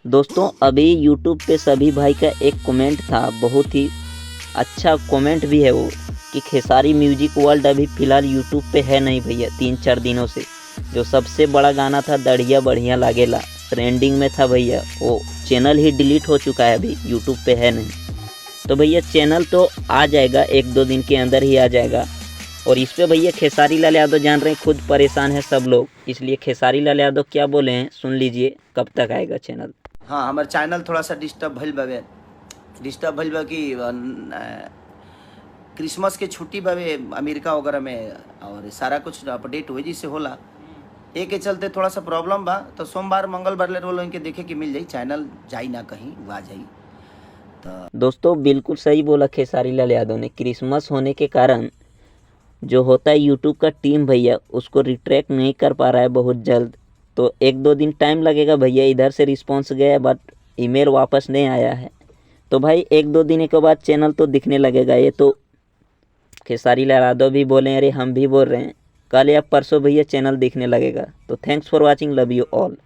दोस्तों अभी यूट्यूब पे सभी भाई का एक कमेंट था, बहुत ही अच्छा कमेंट भी है वो, कि खेसारी म्यूजिक वर्ल्ड अभी फ़िलहाल यूट्यूब पे है नहीं भैया 3-4 दिनों से। जो सबसे बड़ा गाना था दढ़िया बढ़िया लागेला, ट्रेंडिंग में था भैया, वो चैनल ही डिलीट हो चुका है, अभी यूट्यूब पे है नहीं। तो भैया चैनल तो आ जाएगा, 1-2 दिन के अंदर ही आ जाएगा। और इस पे भैया खेसारी लाल यादव जान रहे हैं, खुद परेशान है सब लोग, इसलिए खेसारी लाल यादव क्या बोले हैं सुन लीजिए, कब तक आएगा चैनल। हाँ, हमार चैनल थोड़ा सा डिस्टर्ब भइल बावे। कि क्रिसमस के छुट्टी बावे अमेरिका वगैरह में, और सारा कुछ अपडेट वही से होला। एक के चलते थोड़ा सा प्रॉब्लम बा, तो सोमवार मंगलवार ले रोल इनके देखे कि मिल जाई, चैनल जाई ना कहीं, वो आ जाई। तो दोस्तों बिल्कुल सही बोला खेसारी लाल यादव ने, क्रिसमस होने के कारण जो होता है यूट्यूब का टीम भैया उसको रिट्रैक्ट नहीं कर पा रहा है बहुत जल्द। तो 1-2 दिन टाइम लगेगा भैया, इधर से रिस्पॉन्स गया बट ईमेल वापस नहीं आया है। तो भाई 1-2 दिन के बाद चैनल तो दिखने लगेगा। ये तो खेसारी लाल यादव भी बोले, अरे हम भी बोल रहे हैं, कल या परसों भैया चैनल दिखने लगेगा। तो thanks for watching, love you all.